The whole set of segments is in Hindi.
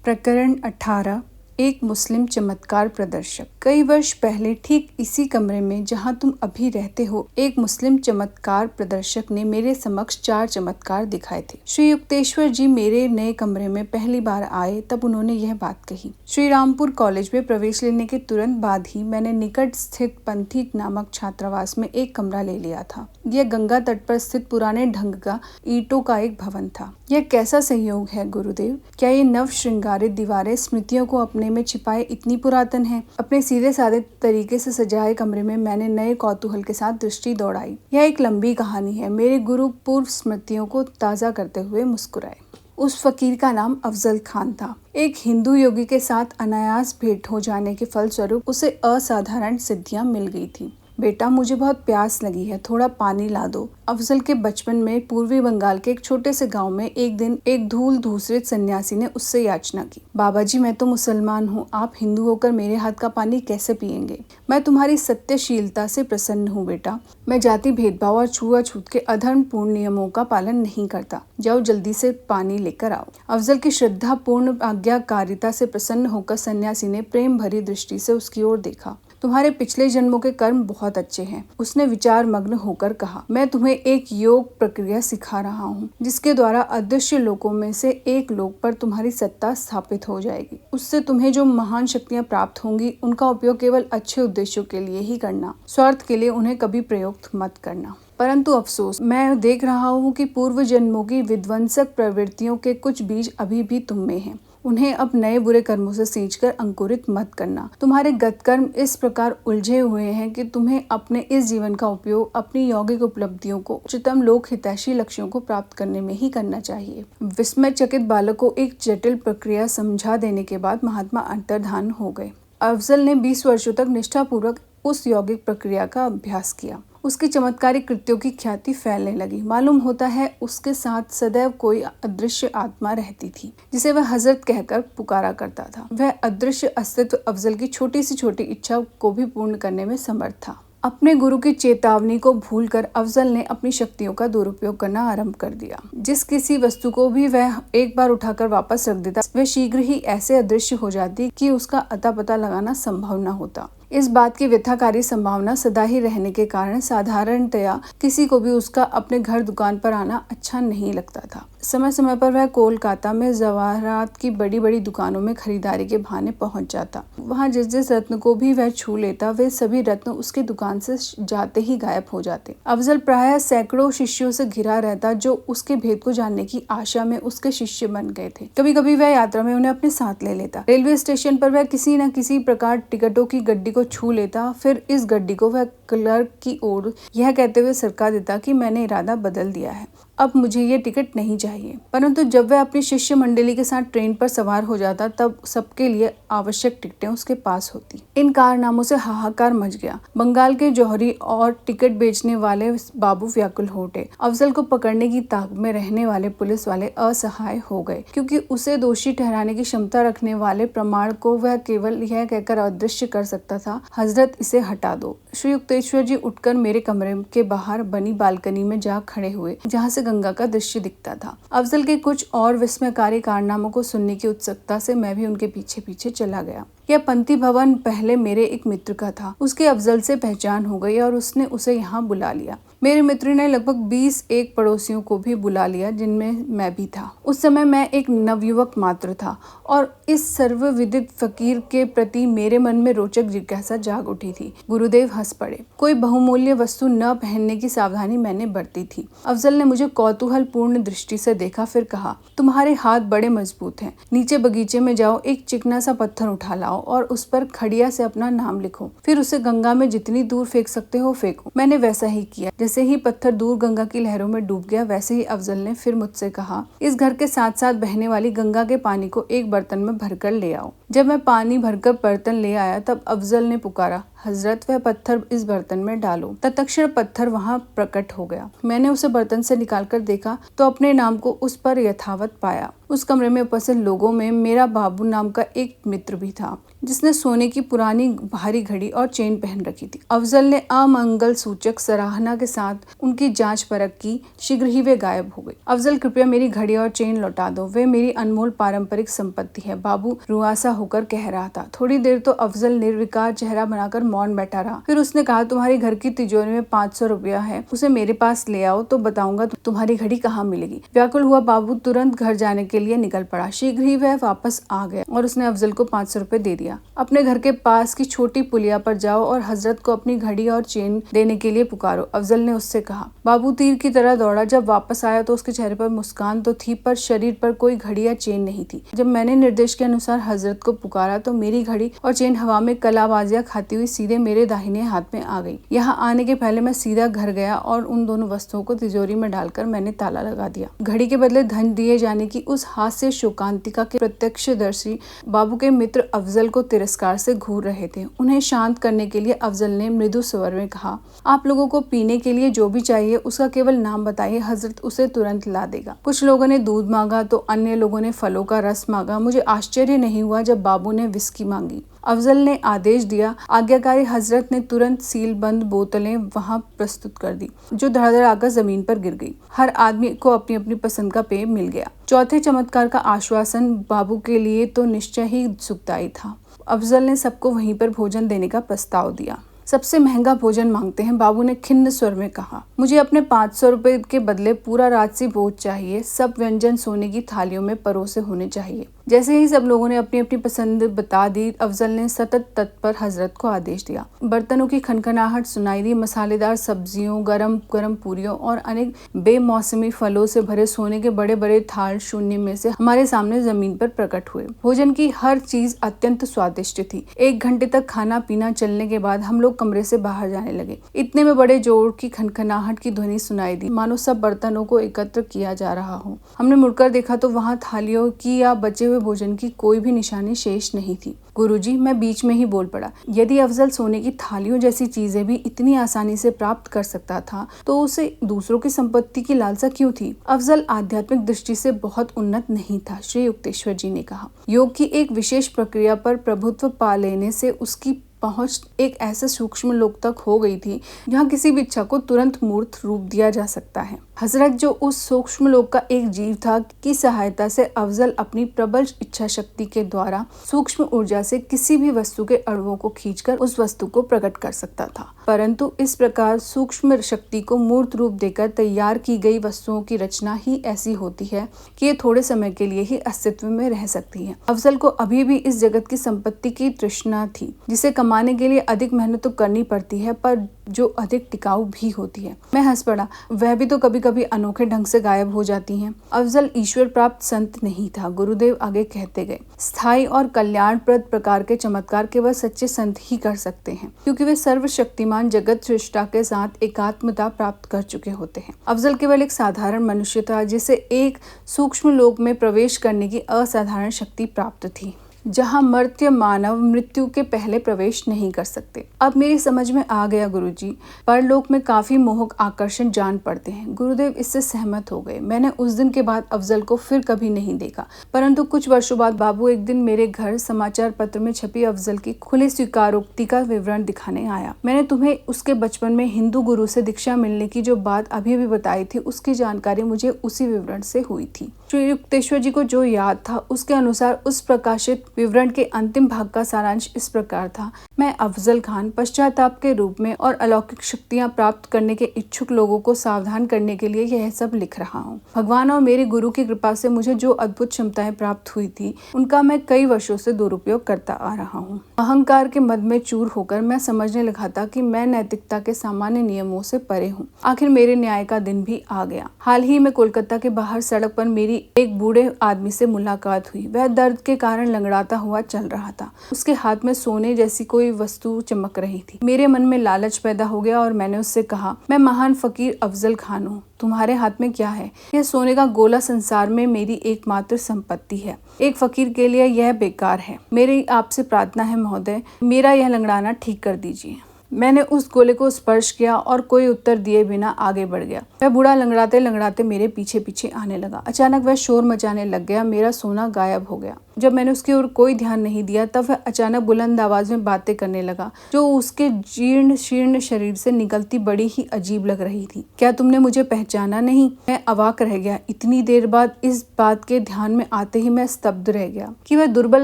प्रकरण 18 एक मुस्लिम चमत्कार प्रदर्शक। कई वर्ष पहले ठीक इसी कमरे में जहां तुम अभी रहते हो, एक मुस्लिम चमत्कार प्रदर्शक ने मेरे समक्ष 4 चमत्कार दिखाए थे। श्री युक्तेश्वर जी मेरे नए कमरे में पहली बार आए तब उन्होंने यह बात कही। श्री रामपुर कॉलेज में प्रवेश लेने के तुरंत बाद ही मैंने निकट स्थित पंथी नामक छात्रावास में एक कमरा ले लिया था। यह गंगा तट पर स्थित पुराने ढंग का ईंटों का एक भवन था। यह कैसा संयोग है गुरुदेव, क्या ये नव श्रृंगारित दीवारें स्मृतियों को अपने में छिपाए इतनी पुरातन है। अपने सीधे साधे तरीके से सजाए कमरे में मैंने नए कौतूहल के साथ दृष्टि दौड़ाई। यह एक लंबी कहानी है। मेरे गुरु पूर्व स्मृतियों को ताजा करते हुए मुस्कुराए। उस फकीर का नाम अफजल खान था। एक हिंदू योगी के साथ अनायास भेंट हो जाने के फलस्वरूप उसे असाधारण सिद्धियां मिल गई थी। बेटा, मुझे बहुत प्यास लगी है, थोड़ा पानी ला दो। अफजल के बचपन में पूर्वी बंगाल के एक छोटे से गांव में एक दिन एक धूल धूसरित सन्यासी ने उससे याचना की। बाबा जी, मैं तो मुसलमान हूँ, आप हिंदू होकर मेरे हाथ का पानी कैसे पिएंगे? मैं तुम्हारी सत्यशीलता से प्रसन्न हूँ बेटा। मैं जाति भेदभाव और छुआछूत के अधर्मपूर्ण नियमों का पालन नहीं करता। जाओ जल्दी से पानी लेकर आओ। अफजल की श्रद्धा पूर्ण आज्ञाकारिता से प्रसन्न होकर सन्यासी ने प्रेम भरी दृष्टि से उसकी ओर देखा। तुम्हारे पिछले जन्मों के कर्म बहुत अच्छे हैं, उसने विचार मग्न होकर कहा। मैं तुम्हें एक योग प्रक्रिया सिखा रहा हूँ जिसके द्वारा अदृश्य लोकों में से एक लोक पर तुम्हारी सत्ता स्थापित हो जाएगी। उससे तुम्हें जो महान शक्तियाँ प्राप्त होंगी उनका उपयोग केवल अच्छे उद्देश्यों के लिए ही करना, स्वार्थ के लिए उन्हें कभी प्रयोग मत करना। परंतु अफसोस, मैं देख रहा हूँ कि पूर्व जन्मों की विध्वंसक प्रवृत्तियों के कुछ बीज अभी भी तुम में हैं। उन्हें अब नए बुरे कर्मों से सींचकर अंकुरित मत करना। तुम्हारे गत कर्म इस प्रकार उलझे हुए हैं कि तुम्हें अपने इस जीवन का उपयोग अपनी यौगिक उपलब्धियों को उच्चतम लोक हितैषी लक्ष्यों को प्राप्त करने में ही करना चाहिए। विस्मय चकित बालक को एक जटिल प्रक्रिया समझा देने के बाद महात्मा अंतर्धान हो गए। अफजल ने 20 वर्षों तक निष्ठापूर्वक उस यौगिक प्रक्रिया का अभ्यास किया। उसकी चमत्कारी कृत्यों की ख्याति फैलने लगी। मालूम होता है उसके साथ सदैव कोई अदृश्य आत्मा रहती थी जिसे वह हजरत कहकर पुकारा करता था। वह अदृश्य अस्तित्व अफजल की छोटी से छोटी इच्छा को भी पूर्ण करने में समर्थ था। अपने गुरु की चेतावनी को भूलकर अफजल ने अपनी शक्तियों का दुरुपयोग करना आरंभ कर दिया। जिस किसी वस्तु को भी वह एक बार उठाकर वापस रख देता, वह शीघ्र ही ऐसे अदृश्य हो जाती कि उसका अता पता लगाना संभव न होता। इस बात की व्यथाकारी संभावना सदा ही रहने के कारण साधारणतया किसी को भी उसका अपने घर दुकान पर आना अच्छा नहीं लगता था। समय समय पर वह कोलकाता में जवाहरात की बड़ी बड़ी दुकानों में खरीदारी के बहाने पहुंच जाता। वहां जिस जिस रत्न को भी वह छू लेता, वे सभी रत्न उसकी दुकान से जाते ही गायब हो जाते। अफजल प्रायः सैकड़ों शिष्यों से घिरा रहता जो उसके भेद को जानने की आशा में उसके शिष्य बन गए थे। कभी कभी वह यात्रा में उन्हें अपने साथ ले लेता। रेलवे स्टेशन पर वह किसी न किसी प्रकार टिकटों की गड्डी को छू लेता। फिर इस गड्डी को वह क्लर्क की ओर यह कहते हुए सरका देता कि मैंने इरादा बदल दिया है, अब मुझे ये टिकट नहीं चाहिए। परंतु जब वह अपनी शिष्य मंडली के साथ ट्रेन पर सवार हो जाता तब सबके लिए आवश्यक टिकटें उसके पास होती। इन कारनामों से हाहाकार मच गया। बंगाल के जौहरी और टिकट बेचने वाले बाबू व्याकुल हो उठे। अफजल को पकड़ने की ताक में रहने वाले पुलिस वाले असहाय हो गए, क्योंकि उसे दोषी ठहराने की क्षमता रखने वाले प्रमाण को वह केवल यह कहकर अदृश्य कर सकता था, हजरत इसे हटा दो। श्री युक्तेश्वर जी उठकर मेरे कमरे के बाहर बनी बालकनी में जा खड़े हुए, जहाँ से गंगा का दृश्य दिखता था। अफजल के कुछ और विस्मयकारी कारनामों को सुनने की उत्सुकता से मैं भी उनके पीछे पीछे चला गया। यह पंथी भवन पहले मेरे एक मित्र का था। उसके अफजल से पहचान हो गई और उसने उसे यहाँ बुला लिया। मेरे मित्र ने लगभग 20 एक पड़ोसियों को भी बुला लिया, जिनमें मैं भी था। उस समय मैं एक नवयुवक मात्र था और इस सर्वविदित फकीर के प्रति मेरे मन में रोचक जिज्ञासा जाग उठी थी। गुरुदेव हंस पड़े। कोई बहुमूल्य वस्तु न पहनने की सावधानी मैंने बरती थी। अफजल ने मुझे कौतूहल पूर्ण दृष्टि से देखा, फिर कहा, तुम्हारे हाथ बड़े मजबूत हैं। नीचे बगीचे में जाओ, एक चिकना सा पत्थर उठा लाओ और उस पर खड़िया से अपना नाम लिखो। फिर उसे गंगा में जितनी दूर फेंक सकते हो फेंको। मैंने वैसा ही किया। जैसे ही पत्थर दूर गंगा की लहरों में डूब गया, वैसे ही अफजल ने फिर मुझसे कहा, इस घर के साथ साथ बहने वाली गंगा के पानी को एक बर्तन में भरकर ले आओ। जब मैं पानी भरकर बर्तन ले आया तब अफजल ने पुकारा, हजरत वह पत्थर इस बर्तन में डालो। तत्क्षण पत्थर वहाँ प्रकट हो गया। मैंने उसे बर्तन से निकालकर देखा तो अपने नाम को उस पर यथावत पाया। उस कमरे में उपस्थित लोगों में मेरा बाबू नाम का एक मित्र भी था, जिसने सोने की पुरानी भारी घड़ी और चेन पहन रखी थी। अफजल ने अमंगल सूचक सराहना के साथ उनकी जांच परख की। शीघ्र ही वे गायब हो गए। अफजल, कृपया मेरी घड़ी और चेन लौटा दो, वे मेरी अनमोल पारंपरिक संपत्ति है, बाबू रुआसा होकर कह रहा था। थोड़ी देर तो अफजल निर्विकार चेहरा बनाकर मौन बैठा रहा। फिर उसने कहा, तुम्हारी घर की तिजोरी में 500 रुपया है, उसे मेरे पास ले आओ तो बताऊंगा तुम्हारी घड़ी कहाँ मिलेगी। व्याकुल हुआ बाबू तुरंत घर जाने के लिए निकल पड़ा। शीघ्र ही वह वापस आ गया और उसने अफजल को 500 रुपए दे दिया। अपने घर के पास की छोटी पुलिया पर जाओ और हजरत को अपनी घड़ी और चेन देने के लिए पुकारो, अफजल ने उससे कहा। बाबू तीर की तरह दौड़ा। जब वापस आया तो उसके चेहरे पर मुस्कान तो थी, पर शरीर पर कोई घड़ी या चेन नहीं थी। जब मैंने निर्देश के अनुसार हजरत को पुकारा तो मेरी घड़ी और चेन हवा में कलाबाजियां खाती हुई सीधे मेरे दाहिने हाथ में आ गई। यहाँ आने के पहले मैं सीधा घर गया और उन दोनों वस्तुओं को तिजोरी में डालकर मैंने ताला लगा दिया। घड़ी के बदले धन दिए जाने की उस हास्य शोकांतिका के प्रत्यक्षदर्शी बाबू के मित्र अफजल को तिरस्कार से घूर रहे थे। उन्हें शांत करने के लिए अफजल ने मृदु स्वर में कहा, आप लोगों को पीने के लिए जो भी चाहिए उसका केवल नाम बताइए, हजरत उसे तुरंत ला देगा। कुछ लोगों ने दूध मांगा तो अन्य लोगों ने फलों का रस मांगा। मुझे आश्चर्य नहीं हुआ जब बाबू ने विस्की मांगी। अफजल ने आदेश दिया। आज्ञाकारी हजरत ने तुरंत सील बंद बोतलें वहां प्रस्तुत कर दी, जो धड़ाधड़ आकर जमीन पर गिर गई। हर आदमी को अपनी अपनी पसंद का पेय मिल गया। चौथे चमत्कार का आश्वासन बाबू के लिए तो निश्चय ही सुखदायी था। अफजल ने सबको वहीं पर भोजन देने का प्रस्ताव दिया। सबसे महंगा भोजन मांगते हैं, बाबू ने खिन्न स्वर में कहा। मुझे अपने 500 रुपए के बदले पूरा राजसी भोज चाहिए। सब व्यंजन सोने की थालियों में परोसे होने चाहिए। जैसे ही सब लोगों ने अपनी अपनी पसंद बता दी, अफजल ने सतत तत्पर हजरत को आदेश दिया। बर्तनों की खनखनाहट सुनाई दी। मसालेदार सब्जियों, गरम गरम पूरियों और अनेक बेमौसमी फलों से भरे सोने के बड़े बड़े थाल शून्य में से हमारे सामने जमीन पर प्रकट हुए। भोजन की हर चीज अत्यंत स्वादिष्ट थी। 1 घंटे तक खाना पीना चलने के बाद हम लोग कमरे से बाहर जाने लगे। इतने में बड़े जोर की खनखनाहट की ध्वनि सुनाई दी, मानो सब बर्तनों को एकत्र किया जा रहा हो। हमने मुड़कर देखा तो वहां थालियों की या बचे हुए भोजन की कोई भी निशानी शेष नहीं थी। गुरुजी, मैं बीच में ही बोल पड़ा, यदि अफजल सोने की थालियों जैसी चीजें भी इतनी आसानी से प्राप्त कर सकता था तो उसे दूसरों की संपत्ति की लालसा क्यों थी? अफजल आध्यात्मिक दृष्टि से बहुत उन्नत नहीं था, श्री युक्तेश्वर जी ने कहा। योग की एक विशेष प्रक्रिया पर प्रभुत्व पा लेने से उसकी पहुंच एक ऐसे सूक्ष्म लोक तक हो गई थी जहां किसी भी इच्छा को तुरंत मूर्त रूप दिया जा सकता है। हजरत, जो उस सूक्ष्म लोक का एक जीव था, की सहायता से अफजल अपनी प्रबल इच्छा शक्ति के द्वारा सूक्ष्म ऊर्जा से किसी भी वस्तु के अणुओं को खींचकर उस वस्तु को प्रकट कर सकता था। परंतु इस प्रकार सूक्ष्म शक्ति को मूर्त रूप देकर तैयार की गई वस्तुओं की रचना ही ऐसी होती है कि ये थोड़े समय के लिए ही अस्तित्व में रह सकती है। अफजल को अभी भी इस जगत की संपत्ति की तृष्णा थी, जिसे कमाने के लिए अधिक मेहनत तो करनी पड़ती है, पर जो अधिक टिकाऊ भी होती है। मैं हंस पड़ा। वह भी तो कभी कभी अनोखे ढंग से गायब हो जाती हैं। अफजल ईश्वर प्राप्त संत नहीं था। गुरुदेव आगे कहते गए, स्थायी और कल्याणप्रद प्रकार के चमत्कार केवल सच्चे संत ही कर सकते हैं, क्योंकि वे सर्वशक्तिमान जगत सृष्टा के साथ एकात्मता प्राप्त कर चुके होते हैं। अफजल केवल एक साधारण मनुष्य था, जिसे एक सूक्ष्म लोक में प्रवेश करने की असाधारण शक्ति प्राप्त थी, जहां मर्त्य मानव मृत्यु के पहले प्रवेश नहीं कर सकते। अब मेरी समझ में आ गया गुरुजी, परलोक में काफी मोहक आकर्षण जान पड़ते हैं। गुरुदेव इससे सहमत हो गए। मैंने उस दिन के बाद अफजल को फिर कभी नहीं देखा, परंतु कुछ वर्षों बाद बाबू एक दिन मेरे घर समाचार पत्र में छपी अफजल की खुली स्वीकारोक्ति का विवरण दिखाने आया। मैंने तुम्हें उसके बचपन में हिंदू गुरु से दीक्षा मिलने की जो बात अभी अभी बताई थी, उसकी जानकारी मुझे उसी विवरण से हुई थी। श्री युक्तेश्वर जी को जो याद था, उसके अनुसार उस प्रकाशित विवरण के अंतिम भाग का सारांश इस प्रकार था। मैं अफजल खान पश्चाताप के रूप में और अलौकिक शक्तियां प्राप्त करने के इच्छुक लोगों को सावधान करने के लिए यह सब लिख रहा हूँ। भगवान और मेरे गुरु की कृपा से मुझे जो अद्भुत क्षमताएं प्राप्त हुई थी, उनका मैं कई वर्षों से दुरुपयोग करता आ रहा हूँ। अहंकार के मद में चूर होकर मैं समझने लगा था कि मैं नैतिकता के सामान्य नियमों से परे हूँ। आखिर मेरे न्याय का दिन भी आ गया। हाल ही में कोलकाता के बाहर सड़क पर मेरी एक बूढ़े आदमी से मुलाकात हुई। वह दर्द के कारण लंगड़ाता मुस्कुराता हुआ चल रहा था। उसके हाथ में सोने जैसी कोई वस्तु चमक रही थी। मेरे मन में लालच पैदा हो गया और मैंने उससे कहा, मैं महान फकीर अफजल खान हूँ, तुम्हारे हाथ में क्या है? यह सोने का गोला संसार में मेरी एकमात्र संपत्ति है। एक फकीर के लिए यह बेकार है। मेरी आपसे प्रार्थना है महोदय, मेरा यह लंगड़ाना ठीक कर दीजिए। मैंने उस गोले को स्पर्श किया और कोई उत्तर दिए बिना आगे बढ़ गया। वह बूढ़ा लंगड़ाते लंगड़ाते मेरे पीछे पीछे आने लगा। अचानक वह शोर मचाने लग गया। मेरा सोना गायब हो गया। जब मैंने उसकी ओर कोई ध्यान नहीं दिया तब वह अचानक बुलंद आवाज में बातें करने लगा, जो उसके जीर्ण शीर्ण शरीर से निकलती बड़ी ही अजीब लग रही थी। क्या तुमने मुझे पहचाना नहीं? मैं अवाक रह गया। इतनी देर बाद इस बात के ध्यान में आते ही मैं स्तब्ध रह गया कि वह दुर्बल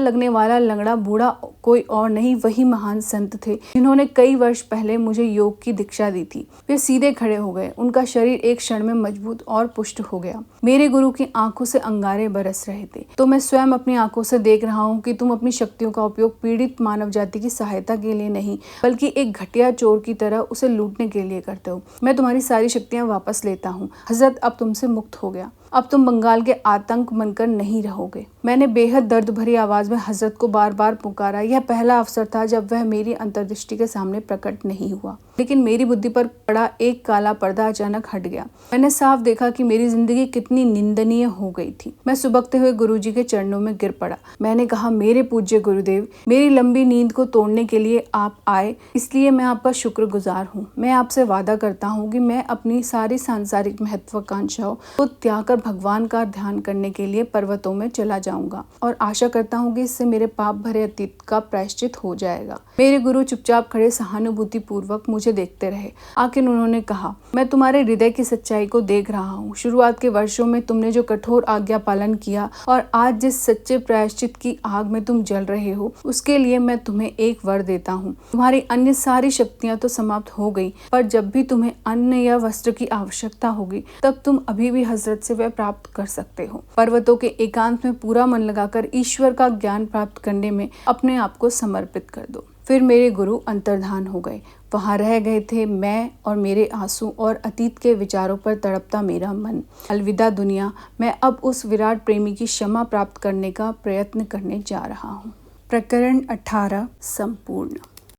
लगने वाला लंगड़ा बूढ़ा कोई और नहीं, वही महान संत थे जिन्होंने कई वर्ष पहले मुझे योग की दीक्षा दी थी। वे सीधे खड़े हो गए। उनका शरीर एक क्षण में मजबूत और पुष्ट हो गया। मेरे गुरु की आंखों से अंगारे बरस रहे थे। तो मैं स्वयं अपनी आंखों से देख रहा हूँ कि तुम अपनी शक्तियों का उपयोग पीड़ित मानव जाति की सहायता के लिए नहीं, बल्कि एक घटिया चोर की तरह उसे लूटने के लिए करते हो। मैं तुम्हारी सारी शक्तियां वापस लेता हूँ। हजरत, अब तुमसे मुक्त हो गया। अब तुम बंगाल के आतंक बनकर नहीं रहोगे। मैंने बेहद दर्द भरी आवाज में हजरत को बार बार पुकारा। यह पहला अवसर था जब वह मेरी अंतर्दृष्टि के सामने प्रकट नहीं हुआ, लेकिन मेरी बुद्धि पर पड़ा एक काला पर्दा अचानक हट गया। मैंने साफ देखा कि मेरी जिंदगी कितनी निंदनीय हो गई थी। मैं सुबकते हुए गुरुजी के चरणों में गिर पड़ा। मैंने कहा, मेरे पूज्य गुरुदेव, मेरी लंबी नींद को तोड़ने के लिए आप आए, इसलिए मैं आपका शुक्रगुजार हूँ। मैं आपसे वादा करता हूँ कि मैं अपनी सारी सांसारिक महत्वाकांक्षाओं को त्याग कर भगवान का ध्यान करने के लिए पर्वतों में चला जाऊंगा और आशा करता हूँ कि इससे मेरे पाप भरे अतीत का प्रायश्चित हो जाएगा। मेरे गुरु चुपचाप खड़े सहानुभूति पूर्वक मुझे देखते रहे। आखिर उन्होंने कहा, मैं तुम्हारे हृदय की सच्चाई को देख रहा हूँ। शुरुआत के वर्षों में तुमने जो कठोर आज्ञा पालन किया और आज जिस सच्चे प्रायश्चित की आग में तुम जल रहे हो, उसके लिए मैं तुम्हें एक वर देता हूँ। तुम्हारी अन्य सारी शक्तियां तो समाप्त हो गई, पर जब भी तुम्हें अन्न या वस्त्र की आवश्यकता होगी तब तुम अभी भी हजरत से वह प्राप्त कर सकते हो। पर्वतों के एकांत में पूरा मन लगाकर ईश्वर का ज्ञान प्राप्त करने में अपने आप को समर्पित कर दो। फिर मेरे गुरु अंतर्धान हो गए। वहां रह गए थे मैं और मेरे आंसू और अतीत के विचारों पर तड़पता मेरा मन। अलविदा दुनिया, मैं अब उस विराट प्रेमी की क्षमा प्राप्त करने का प्रयत्न करने जा रहा हूँ। प्रकरण 18 संपूर्ण।